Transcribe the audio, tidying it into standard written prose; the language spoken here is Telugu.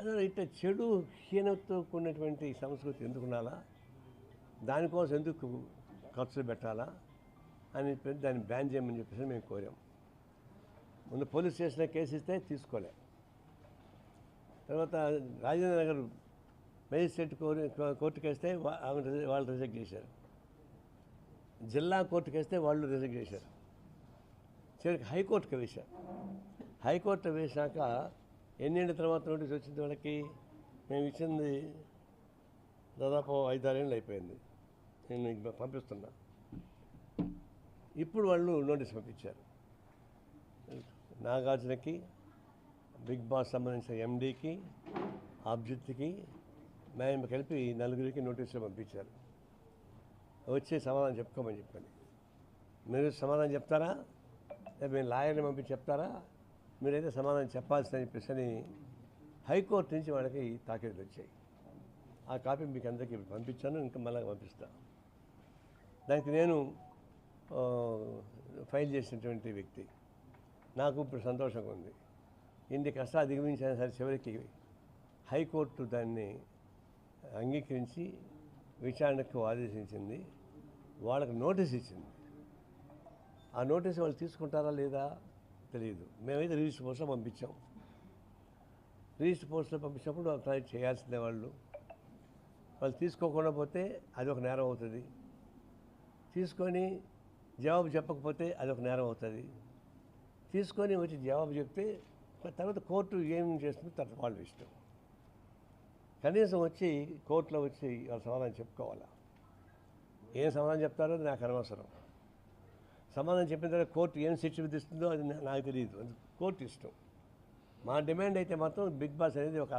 అందులో ఇట్లా చెడు హీనతతో కూడినటువంటి సంస్కృతి ఎందుకు ఉండాలా, దానికోసం ఎందుకు ఖర్చులు పెట్టాలా అని దాన్ని బ్యాన్ చేయమని చెప్పేసి మేము కోరాం. ముందు పోలీస్ స్టేషన్లో కేసు ఇస్తే తీసుకోలే. తర్వాత రాజేంద్ర నగర్ మేజిస్ట్రేట్ కోర్టుకు వేస్తే వాళ్ళు రిజెక్ట్ చేశారు. జిల్లా కోర్టుకు వేస్తే వాళ్ళు రిజెక్ట్ చేశారు. చివరికి హైకోర్టుకు వేశారు. హైకోర్టు వేశాక ఎన్నేళ్ళ తర్వాత నోటీస్ వచ్చింది వాళ్ళకి? మేము ఇచ్చింది దాదాపు 5-6 ఏళ్ళు అయిపోయింది. నేను పంపిస్తున్నా. ఇప్పుడు వాళ్ళు నోటీస్ పంపించారు. నాగార్జునకి, బిగ్ బాస్ సంబంధించిన ఎండీకి, అభిజిత్కి మేము కలిపి 4 నోటీసులు పంపించారు. వచ్చి సమాధానం చెప్పుకోమని చెప్పండి. మీరు సమాధానం చెప్తారా, లేదా మీరు లాయర్ని పంపించి చెప్తారా? మీరైతే సమాధానం చెప్పాల్సిందని చెప్పేసి హైకోర్టు నుంచి వాళ్ళకి తాకీదులు వచ్చాయి. ఆ కాపీ మీకు అందరికీ పంపించాను, ఇంకా మళ్ళీ పంపిస్తాను. దానికి నేను ఫైల్ చేసినటువంటి వ్యక్తి. నాకు ఇప్పుడు సంతోషంగా ఉంది. ఇన్ని కష్టాలు అధిగమించిన సరే చివరికి హైకోర్టు దాన్ని అంగీకరించి విచారణకు ఆదేశించింది. వాళ్ళకి నోటీస్ ఇచ్చింది. ఆ నోటీస్ వాళ్ళు తీసుకుంటారా లేదా తెలియదు. మేమైతే రిజిస్టర్ పోస్ట్లో పంపించాం. రిజిస్టర్ పోస్ట్లో పంపించినప్పుడు ట్రై చేయాల్సిందే. వాళ్ళు తీసుకోకుండా పోతే అది ఒక నేరం అవుతుంది. తీసుకొని జవాబు చెప్పకపోతే అది ఒక నేరం అవుతుంది. తీసుకొని వచ్చి జవాబు చెప్తే తర్వాత కోర్టు ఏం చేస్తుందో తర్వాత వాళ్ళు ఇష్టం. కనీసం వచ్చి కోర్టులో వచ్చి వాళ్ళు సమాధానం చెప్పుకోవాలా. ఏం సమాధానం చెప్తారో అది నాకు అనవసరం. సమాధానం చెప్పిన తర్వాత కోర్టు ఏం శిక్ష విధిస్తుందో అది నాకు తెలియదు. అది కోర్టు ఇష్టం. మా డిమాండ్ అయితే మాత్రం బిగ్ బాస్ అనేది ఒక